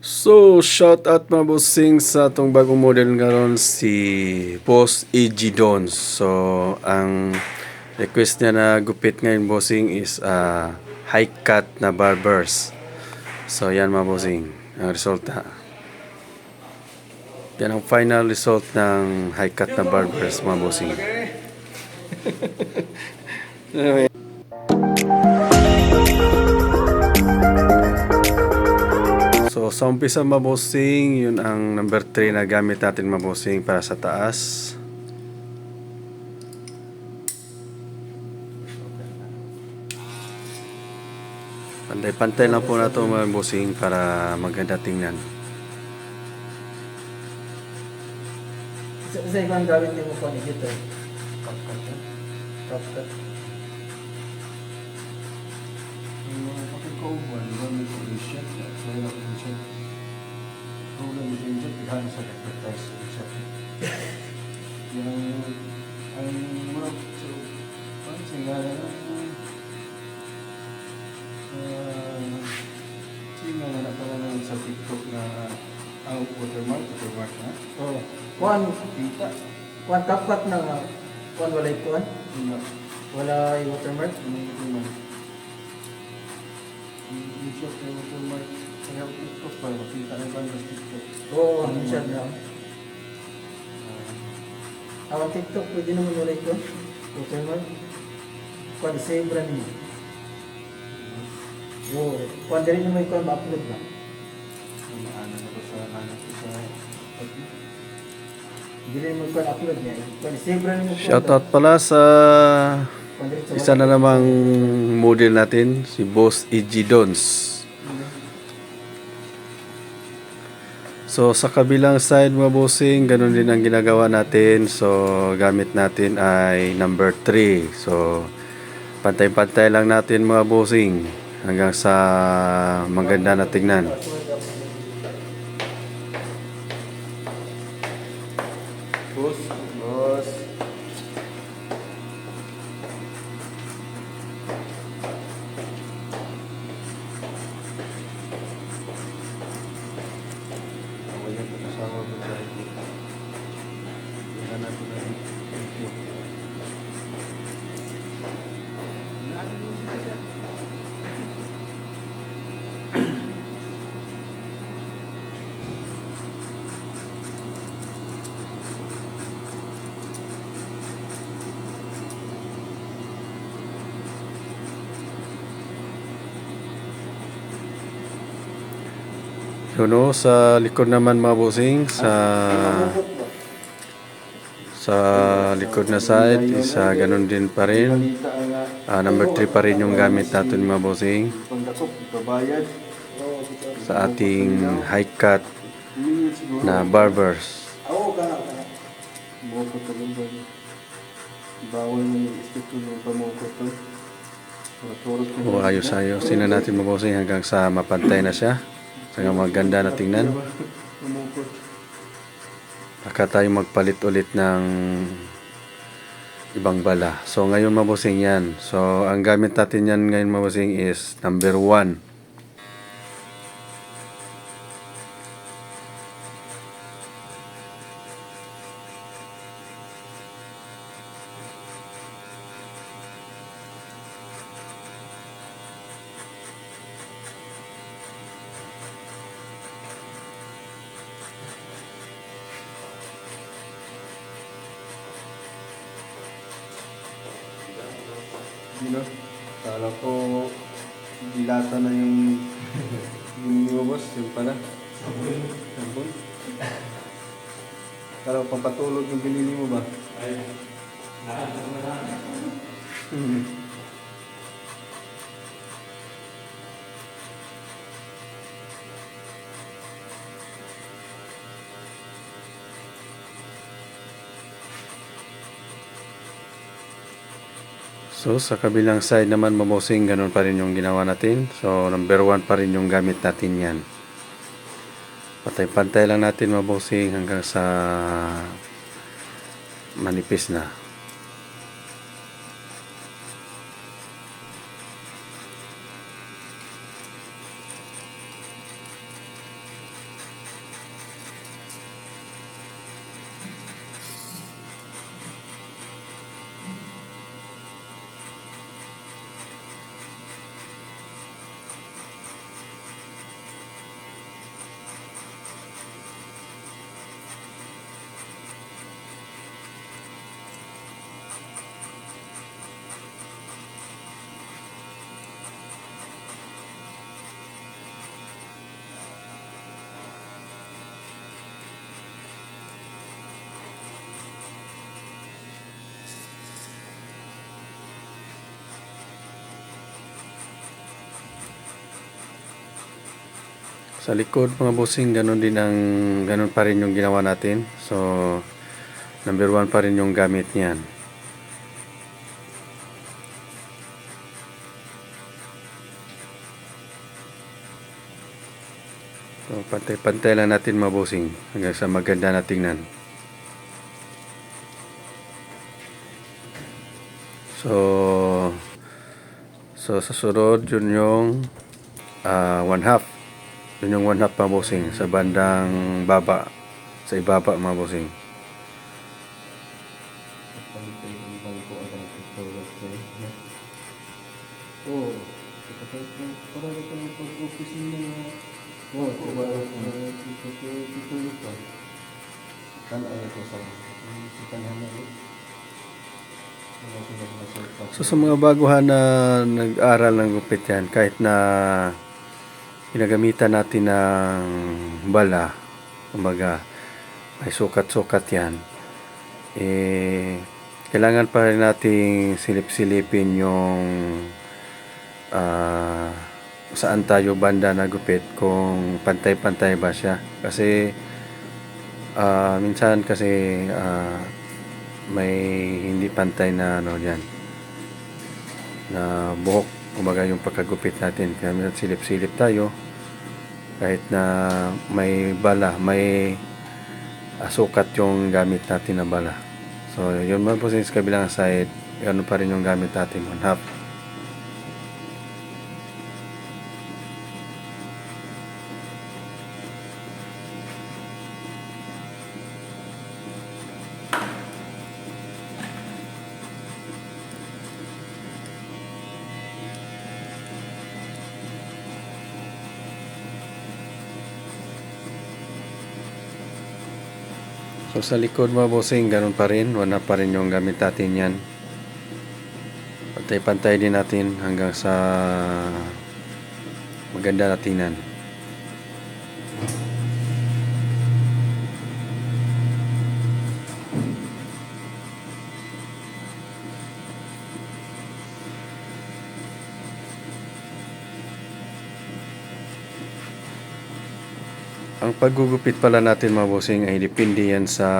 So, shout out mga bossing sa atong bagong model ngayon si Boss AG Dons. So, ang request niya na gupit ngayon bossing is high cut na barbers. So, yan mga bossing, ang resulta. Yan ang final result ng high cut na barbers mga bossing. So, sa umpisa mabosing, yun ang number 3 na gamit natin mabosing para sa taas. Pantay-pantay lang po na ito mabosing para maganda tingnan. Sa ibang gawin din mo po dito. Top-cut. Pakikauban, gamit ko i-ship, saya ko i-ship. Program ito i-ship, ikahan sa advertise i-ship. Yang, ang mga, so, parang singala na, singala na pala na sa TikTok na, watermark na. Oh, kuan Kita. top-cut na nga. Kuan walay kuan. Wala. Wala yung watermark. Ito man. I-ship na watermark. Kaya TikTok para makita na ba sa TikTok. Oo, ano siya na. Ang TikTok pwede naman walay kuan. Watermark. Kuan save ra niyo. Oo, kuan diri naman kuan ma-upload ba. Ano na ko sa anak ko sa Dili mo kuan upload niya. Kuan save ra niyo. Shoutout pala sa isa na namang model natin, si Boss AG Dons. So sa kabilang side mga bossing, ganun din ang ginagawa natin. So gamit natin ay number 3. So pantay-pantay lang natin mga bossing hanggang sa maganda na tingnan. boss. Awalnya kita sama berjaya. Jangan aku lagi. So no, sa likod naman mga bossing, sa likod na side, isa ganun din pa rin. Number 3 pa rin yung gamit natin mga bossing Pagdakop, ipabayad. sa ating high cut na barbers. Oo, kana. Mukot ka lang ba? Bawal mo yung istito ng pamukot to. O ayos-ayosin na natin mga bossing hanggang sa mapantay na siya. Hanggang maganda na tingnan. Pamukot. Baka tayo magpalit ulit ng ibang bala. So ngayon mga bossing yan. So ang gamit natin yan ngayon mga bossing is number 1. Dino, kala ko dilata na yung lumabas, yung pala. Sabon. Kala ko pampatulog yung binili mo ba? Ay, So sa kabilang side naman mga bossing, ganun pa rin yung ginawa natin. So number 1 pa rin yung gamit natin yan. Pantay-pantay lang natin mga bossing hanggang sa manipis na. Sa likod mga bossing, ganun pa rin yung ginawa natin. So, number 1 pa rin yung gamit niyan. So, pantay-pantay lang natin mga bossing hanggang sa maganda na tingnan. So, sa sunod, yun yung 1/2. Yun yung 1/2 mga bossing sa bandang baba, sa ibaba mga bossing. Oh, para ka ng pag-office niya. Oh, diba? Ito lupa. Kan ay ko sa kanhan na ito. So sa mga baguhan na nag-aral ng gupit yan, kahit na ginagamitan natin ng bala, kumbaga may sukat-sukat yan, kailangan pa rin nating silip-silipin yung saan tayo banda na gupit, kung pantay-pantay ba siya. Kasi minsan kasi may hindi pantay na diyan na buhok, kumbaga yung pagkagupit natin. Kaya minsan silip-silip tayo kahit na may bala, may sukat yung gamit natin na bala. So yun man po sa kabilang side, ano pa rin yung gamit natin, 1/2. So sa likod mga bossing, ganun pa rin, wala pa rin yung gamit natin yan. Pantay-pantay din natin hanggang sa maganda na tingnan. Ang paggugupit pala natin mga bossing ay depende yan sa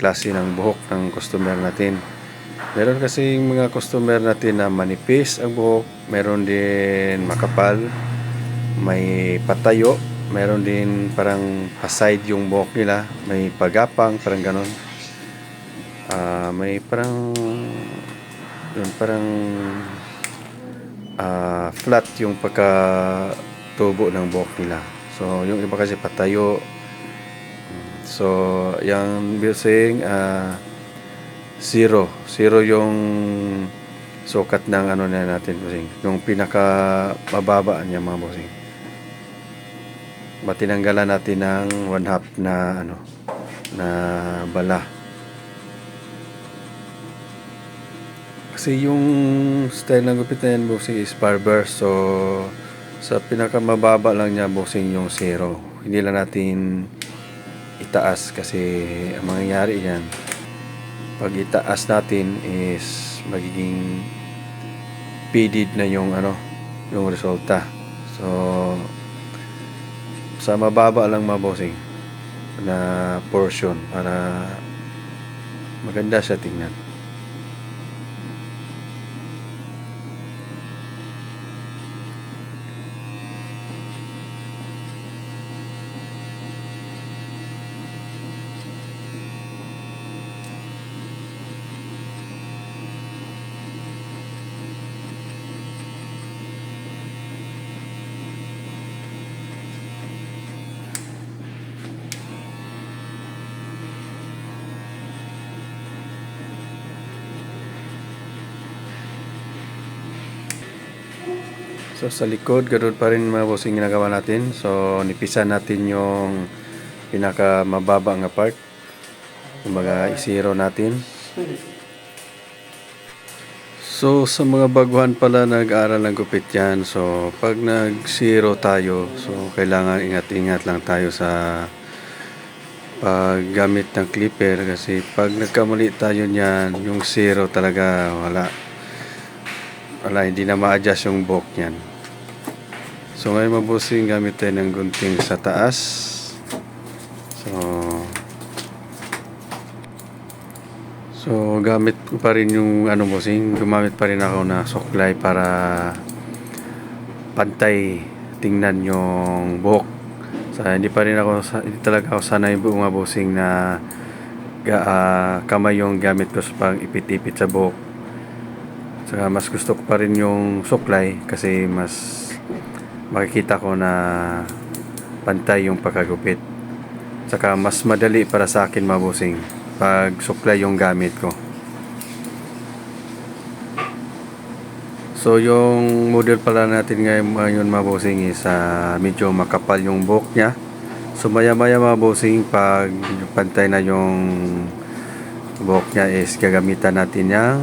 klase ng buhok ng customer natin. Meron kasi mga customer natin na manipis ang buhok, meron din makapal, may patayo, meron din parang paside yung buhok nila, may pagapang, parang ganon. May parang flat yung pagkatubo ng buhok nila. So yung iba kasi patayo. So yung bossing zero yung sukat ng ano na natin bossing, yung pinaka mababa niya mga bossing. Tinanggalan natin ng 1/2 na na bala. Kasi yung style ng gupit na yan bossing is barber. So sa pinakamababa lang niya bossing yung 0. Hindi lang natin itaas kasi ang mangyayari yan, pag itaas natin is magiging faded na yung yung resulta. So sa mababa lang mga bossing na portion para maganda siya tingnan. So sa likod, ganoon pa rin mga bossing ginagawa natin. So nipisan natin yung pinaka mababa nga part. Kumbaga i-zero natin. So sa mga baguhan pala nag-aaral ng gupit yan. So pag nag-zero tayo, so kailangan ingat-ingat lang tayo sa paggamit ng clipper. Kasi pag nagkamali tayo niyan, yung 0 talaga wala, hindi na ma-adjust yung buhok niyan. So ngayon mga bossing, gamit tayo ng gunting sa taas. So gamit ko pa rin yung bossing, gumamit pa rin ako na suklay para pantay tingnan yung buhok. So hindi hindi talaga ako sanay mga bossing na kamay yung gamit ko sa pang ipit-ipit sa buhok. Saka mas gusto ko pa rin yung suklay kasi mas makikita ko na pantay yung pagkagupit. Saka mas madali para sa akin mga bossing pag suklay yung gamit ko. So yung model pala natin ngayon mga bossing is medyo makapal yung buhok niya. So maya mga bossing, pag pantay na yung buhok niya is gagamitan natin yung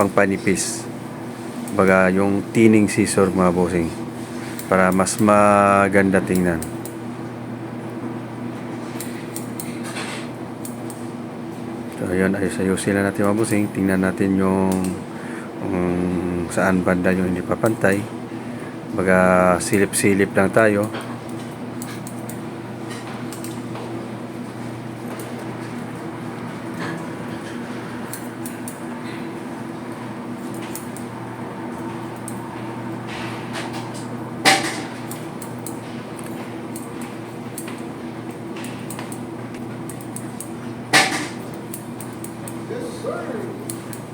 pangpanipis, baga yung thinning scissor mga bossing, para mas maganda tingnan. So ayun, ayos-ayusin na natin mga bossing. Tingnan natin yung saan banda yung hindi papantay, baga silip-silip lang tayo.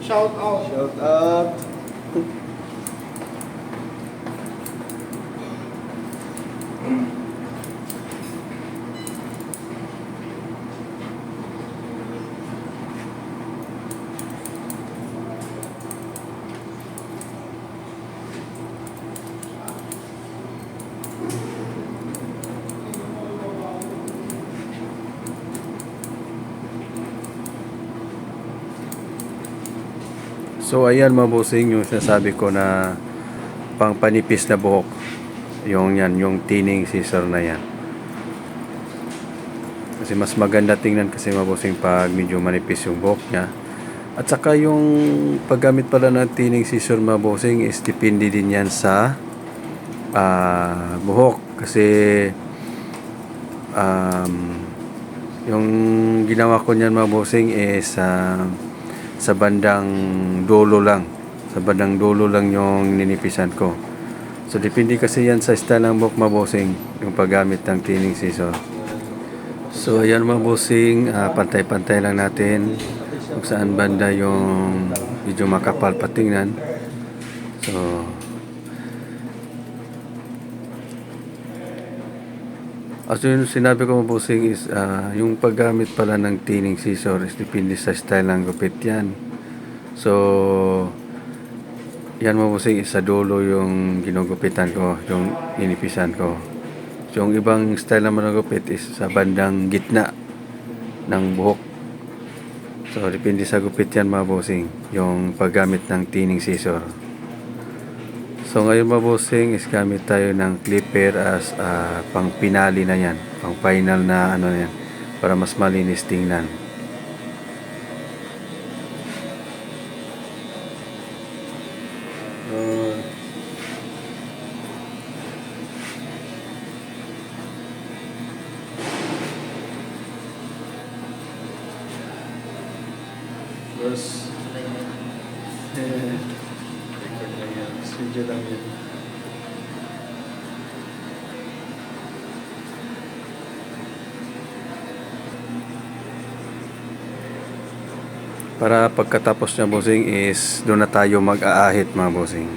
Shout out. Shout out. So ayan mga bossing, yung sinasabi ko na pang panipis na buhok, yung thinning scissor na yan. Kasi mas maganda tingnan kasi mga bossing pag medyo manipis yung buhok niya. At saka yung paggamit pala ng thinning scissor mga bossing is depende din yan sa buhok. Kasi yung ginawa ko niyan mga bossing is sa bandang dulo lang. Sa bandang dulo lang yung ninipisan ko. So depende kasi yan sa style ng buhok mga bossing, yung paggamit ng thinning scissor. So ayan mga bossing, pantay-pantay lang natin kung saan banda yung medyo makapal patingnan. So as yung sinabi ko mga bossing is yung paggamit pala ng thinning scissor is depende sa style ng gupit yan. So yan mga bossing, sa dulo yung ginugupitan ko, yung inipisan ko. So yung ibang style naman ng gupit is sa bandang gitna ng buhok. So depende sa gupit yan mga bossing, yung paggamit ng thinning scissor. So ngayon mga bossing is gamit tayo ng clipper as pang pinali na yan, pang final na na yan, para mas malinis tingnan. Terus record lang yan, video lang yan. Para pagkatapos niya bossing is doon na tayo mag-aahit mga bossing.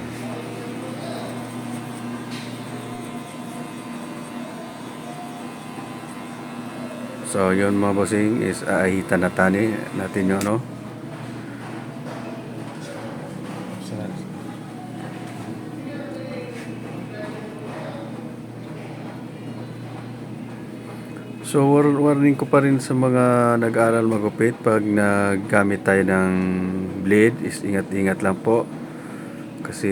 So yun mga bossing is aahitan natin yung So warning ko pa rin sa mga nag-aaral magupit, pag naggamit tayo ng blade is ingat-ingat lang po. Kasi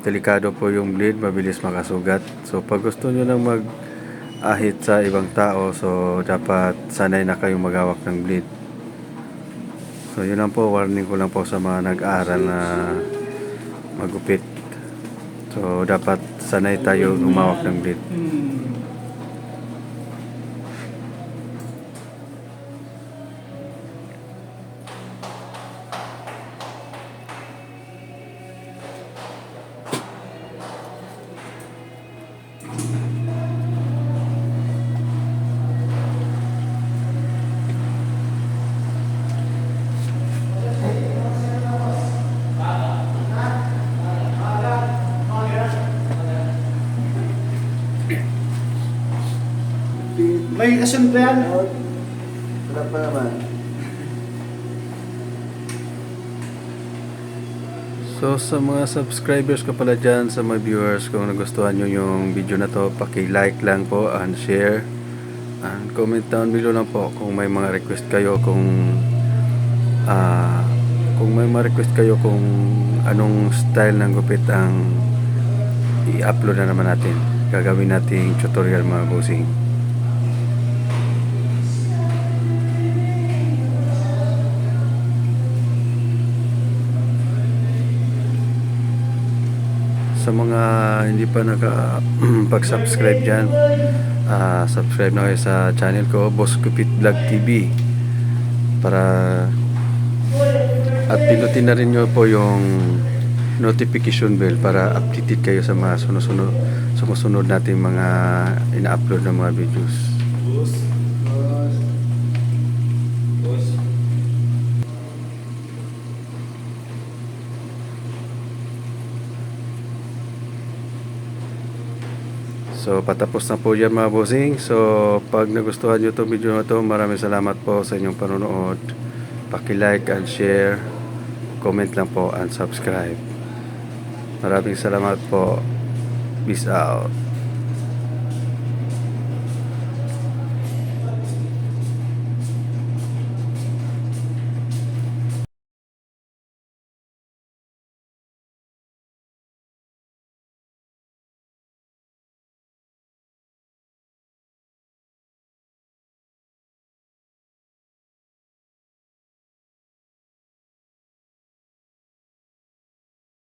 delikado po yung blade, mabilis makasugat. So pag gusto nyo nang mag-ahit sa ibang tao, so dapat sanay na kayong maghawak ng blade. So yun lang po, warning ko lang po sa mga nag-aaral na magupit. So dapat sanay tayo humawak ng blade. May kasun pa yan? Wala pa naman. So sa mga subscribers ko pala dyan, sa mga viewers, kung nagustuhan nyo yung video na to, paki-like lang po and share and comment down below lang po kung may mga request kayo, kung may mga request kayo kung anong style ng gupit ang i-upload na naman natin. Gagawin nating tutorial mga bossing. Sa mga hindi pa pag-subscribe dyan, subscribe na kayo sa channel ko, Boss Gupit Vlog TV, para at pinutin na rin nyo po yung notification bell para updated kayo sa mga sumusunod nating mga ina-upload na mga videos. So patapos na po yan mga bossing. So pag nagustuhan nyo itong video na ito, maraming salamat po sa inyong panonood. Paki-like and share, comment lang po and subscribe. Maraming salamat po. Peace out.